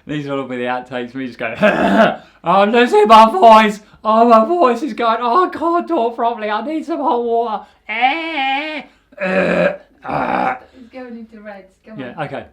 These will all be the outtakes. Me just going, oh, I'm losing my voice. Oh, my voice is going. Oh, I can't talk properly. I need some hot water. It's going into reds. Come on. Yeah. Okay.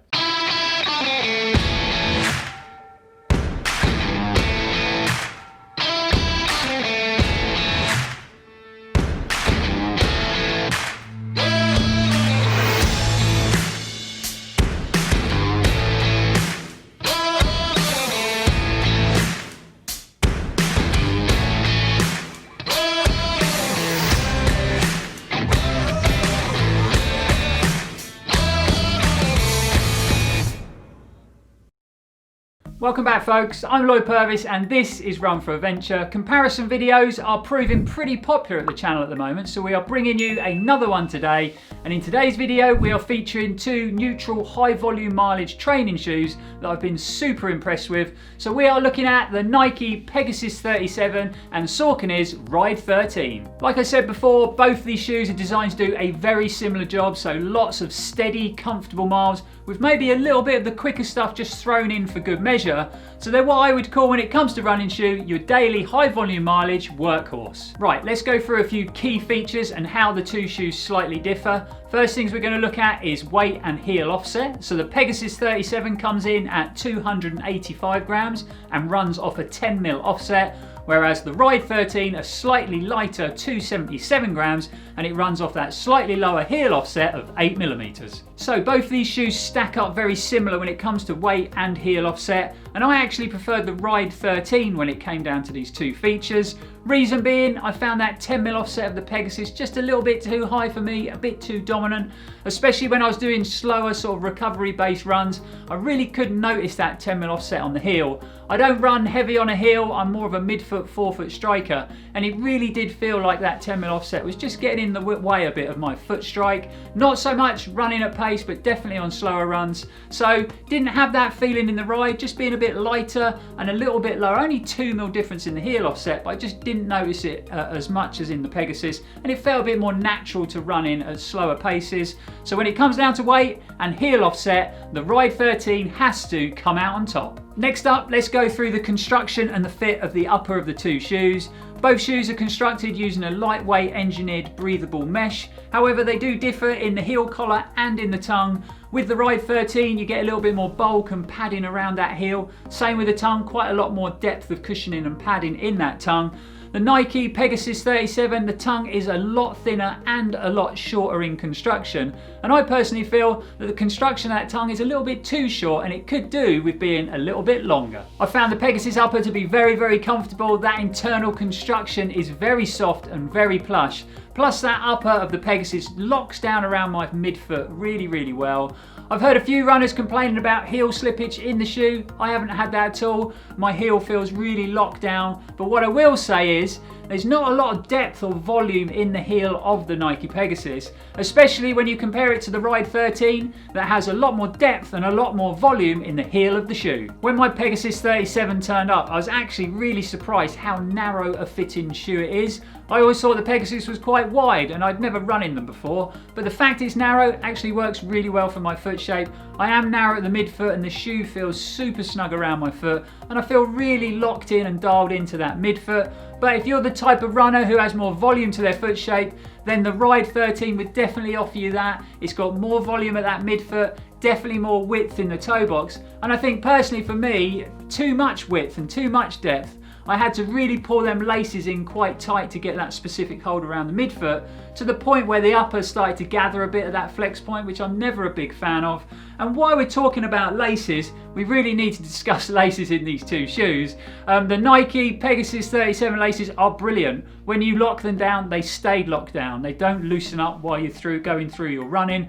Welcome back, folks. I'm Lloyd Purvis and this is Run4Adventure. Comparison videos are proving pretty popular at the channel at the moment, so we are bringing you another one today. And in today's video we are featuring two neutral high volume mileage training shoes that I've been super impressed with. So we are looking at the Nike Pegasus 37 and Saucony's Ride 13. Like I said before, both these shoes are designed to do a very similar job, so lots of steady, comfortable miles with maybe a little bit of the quicker stuff just thrown in for good measure. So they're what I would call, when it comes to running shoe, your daily high volume mileage workhorse. Right, let's go through a few key features and how the two shoes slightly differ. First things we're going to look at is weight and heel offset. So the Pegasus 37 comes in at 285 grams and runs off a 10mm offset, whereas the Ride 13 are slightly lighter, 277 grams, and it runs off that slightly lower heel offset of 8mm. So both these shoes stack up very similar when it comes to weight and heel offset, and I actually preferred the Ride 13 when it came down to these two features. Reason being, I found that 10mm offset of the Pegasus just a little bit too high for me, a bit too dominant, especially when I was doing slower sort of recovery based runs. I really couldn't notice that 10mm offset on the heel. I don't run heavy on a heel, I'm more of a midfoot, forefoot striker, and it really did feel like that 10mm offset was just getting in the way a bit of my foot strike. Not so much running at pace, but definitely on slower runs. So didn't have that feeling in the Ride, just being a bit lighter and a little bit lower. Only 2mm difference in the heel offset, but I just didn't notice it as much as in the Pegasus, and it felt a bit more natural to run in at slower paces. So when it comes down to weight and heel offset, the Ride 13 has to come out on top. Next up, let's go through the construction and the fit of the upper of the two shoes. Both shoes are constructed using a lightweight engineered breathable mesh. However, they do differ in the heel collar and in the tongue. With the Ride 13, you get a little bit more bulk and padding around that heel. Same with the tongue, quite a lot more depth of cushioning and padding in that tongue. The Nike Pegasus 37, the tongue is a lot thinner and a lot shorter in construction, and I personally feel that the construction of that tongue is a little bit too short and it could do with being a little bit longer. I found the Pegasus upper to be very comfortable. That internal construction is very soft and very plush. Plus that upper of the Pegasus locks down around my midfoot really well. I've heard a few runners complaining about heel slippage in the shoe. I haven't had that at all. My heel feels really locked down. But what I will say is, there's not a lot of depth or volume in the heel of the Nike Pegasus, especially when you compare it to the Ride 13 that has a lot more depth and a lot more volume in the heel of the shoe. When my Pegasus 37 turned up, I was actually really surprised how narrow a fitting shoe it is. I always thought the Pegasus was quite wide and I'd never run in them before, but the fact it's narrow actually works really well for my foot shape. I am narrow at the midfoot and the shoe feels super snug around my foot, and I feel really locked in and dialed into that midfoot. But if you're the type of runner who has more volume to their foot shape, then the Ride 13 would definitely offer you that. It's got more volume at that midfoot, definitely more width in the toe box, and I think personally for me, too much width and too much depth. I had to really pull them laces in quite tight to get that specific hold around the midfoot, to the point where the upper started to gather a bit of that flex point, which I'm never a big fan of. And while we're talking about laces, we really need to discuss laces in these two shoes. The Nike Pegasus 37 laces are brilliant. When you lock them down, they stay locked down. They don't loosen up while you're going through your running.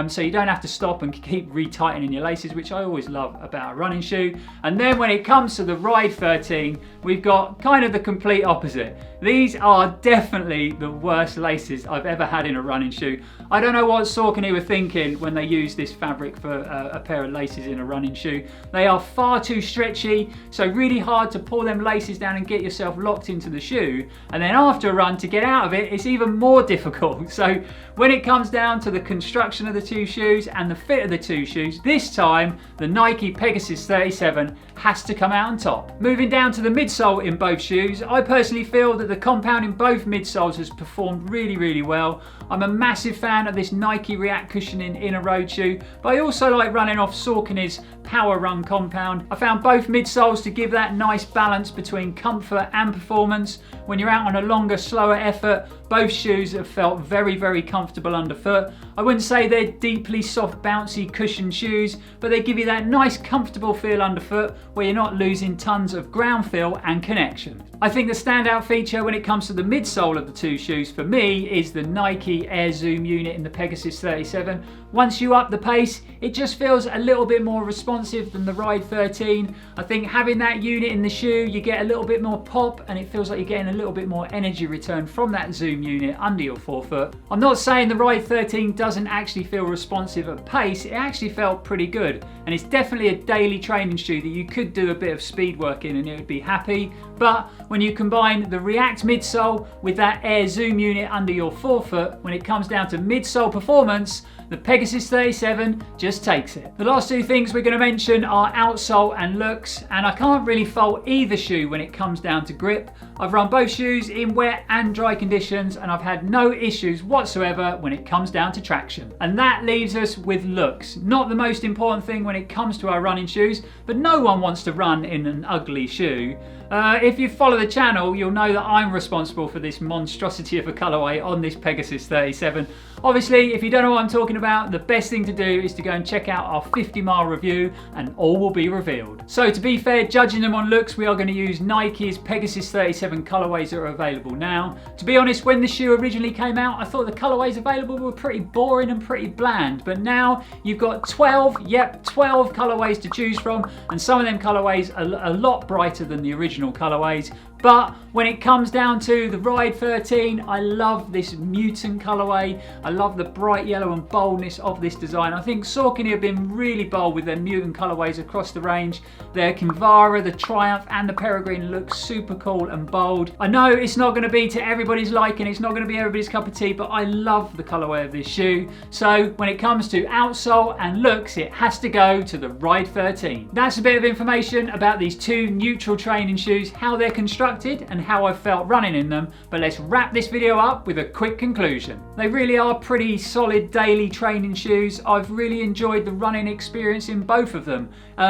so you don't have to stop and keep retightening your laces, which I always love about a running shoe. And then when it comes to the Ride 13, we've got kind of the complete opposite. These are definitely the worst laces I've ever had in a running shoe. I don't know what Saucony were thinking when they used this fabric for a pair of laces in a running shoe. They are far too stretchy, so really hard to pull them laces down and get yourself locked into the shoe. And then after a run, to get out of it, it's even more difficult. So when it comes down to the construction of the two shoes and the fit of the two shoes, this time the Nike Pegasus 37 has to come out on top. Moving down to the midsole in both shoes, I personally feel that the compound in both midsoles has performed really well. I'm a massive fan of this Nike React cushioning in a road shoe, but I also like running off Saucony's Power Run compound. I found both midsoles to give that nice balance between comfort and performance. When you're out on a longer, slower effort, both shoes have felt very comfortable underfoot. I wouldn't say they're deeply soft, bouncy, cushioned shoes, but they give you that nice, comfortable feel underfoot where you're not losing tons of ground feel and connection. I think the standout feature when it comes to the midsole of the two shoes for me is the Nike Air Zoom unit in the Pegasus 37. Once you up the pace, it just feels a little bit more responsive than the Ride 13. I think having that unit in the shoe, you get a little bit more pop and it feels like you're getting a little bit more energy return from that Zoom unit under your forefoot. I'm not saying the Ride 13 doesn't actually feel responsive at pace, it actually felt pretty good. And it's definitely a daily training shoe that you could do a bit of speed work in and it would be happy. But when you combine the React midsole with that Air Zoom unit under your forefoot, when it comes down to midsole performance, the Pegasus 37 just takes it. The last two things we're going to mention are outsole and looks, and I can't really fault either shoe when it comes down to grip. I've run both shoes in wet and dry conditions and I've had no issues whatsoever when it comes down to traction. And that leaves us with looks. Not the most important thing when it comes to our running shoes, but no one wants to run in an ugly shoe. If you follow the channel, you'll know that I'm responsible for this monstrosity of a colourway on this Pegasus 37. Obviously, if you don't know what I'm talking about, the best thing to do is to go and check out our 50-mile review and all will be revealed. So to be fair, judging them on looks, we are going to use Nike's Pegasus 37 colourways that are available now. To be honest, when the shoe originally came out, I thought the colourways available were pretty boring and pretty bland, but now you've got 12 colourways to choose from, and some of them colourways are a lot brighter than the original colourways. But when it comes down to the Ride 13, I love this mutant colourway. I love the bright yellow and boldness of this design. I think Saucony have been really bold with their mutant colourways across the range. Their Kinvara, the Triumph and the Peregrine look super cool and bold. I know it's not going to be to everybody's liking, it's not going to be everybody's cup of tea, but I love the colourway of this shoe. So when it comes to outsole and looks, it has to go to the Ride 13. That's a bit of information about these two neutral training shoes, how they're constructed and how I felt running in them, but let's wrap this video up with a quick conclusion. They really are pretty solid daily training shoes. I've really enjoyed the running experience in both of them,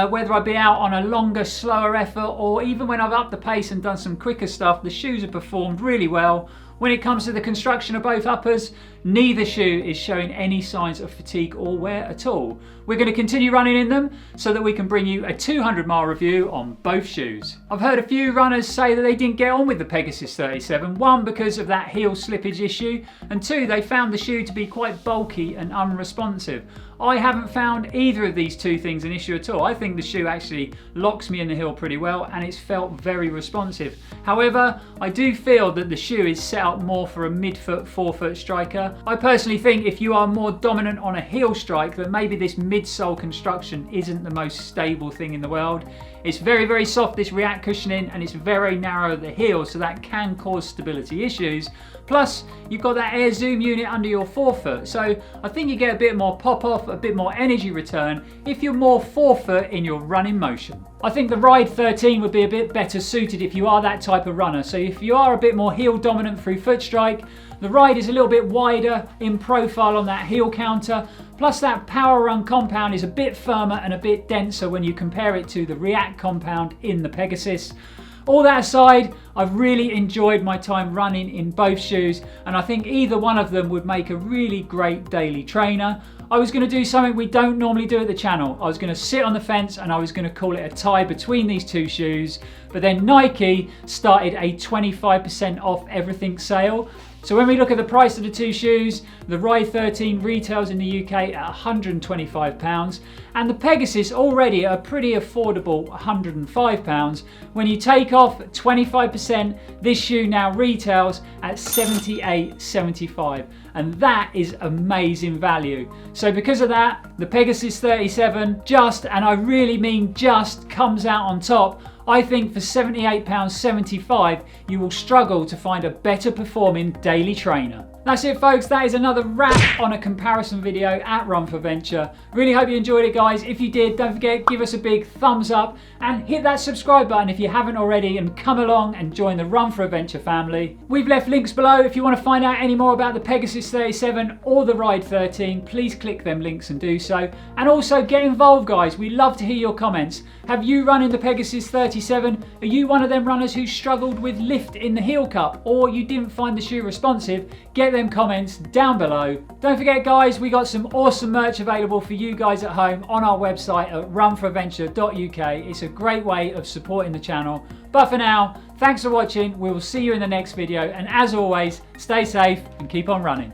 whether I be out on a longer, slower effort or even when I've upped the pace and done some quicker stuff, the shoes have performed really well. When it comes to the construction of both uppers, neither shoe is showing any signs of fatigue or wear at all. We're going to continue running in them so that we can bring you a 200-mile review on both shoes. I've heard a few runners say that they didn't get on with the Pegasus 37, one because of that heel slippage issue, and two, they found the shoe to be quite bulky and unresponsive. I haven't found either of these two things an issue at all. I think the shoe actually locks me in the heel pretty well and it's felt very responsive. However, I do feel that the shoe is set up more for a mid-foot, forefoot striker. I personally think if you are more dominant on a heel strike, that maybe this midsole construction isn't the most stable thing in the world. It's very soft, this React cushioning, and it's very narrow at the heel, so that can cause stability issues. Plus, you've got that Air Zoom unit under your forefoot, so I think you get a bit more pop off, a bit more energy return if you're more forefoot in your running motion. I think the Ride 13 would be a bit better suited if you are that type of runner. So if you are a bit more heel dominant through foot strike, the Ride is a little bit wider in profile on that heel counter. Plus that Power Run compound is a bit firmer and a bit denser when you compare it to the React compound in the Pegasus. All that aside, I've really enjoyed my time running in both shoes, and I think either one of them would make a really great daily trainer. I was going to do something we don't normally do at the channel. I was going to sit on the fence and I was going to call it a tie between these two shoes, but then Nike started a 25% off everything sale. So when we look at the price of the two shoes, the Ride 13 retails in the UK at £125, and the Pegasus already at a pretty affordable £105. When you take off 25%, this shoe now retails at £78.75, and that is amazing value. So because of that, the Pegasus 37 just, and I really mean just, comes out on top. I think for £78.75, you will struggle to find a better performing daily trainer. That's it folks, that is another wrap on a comparison video at Run4Adventure. Really hope you enjoyed it guys. If you did, don't forget, give us a big thumbs up and hit that subscribe button if you haven't already, and come along and join the Run4Adventure family. We've left links below if you want to find out any more about the Pegasus 37 or the Ride 13. Please click them links and do so. And also get involved guys, we love to hear your comments. Have you run in the Pegasus 37? Are you one of them runners who struggled with lift in the heel cup, or you didn't find the shoe responsive? Get them comments down below. Don't forget guys, we got some awesome merch available for you guys at home on our website at run4adventure.uk. It's a great way of supporting the channel. But for now, thanks for watching. We will see you in the next video, and as always, stay safe and keep on running.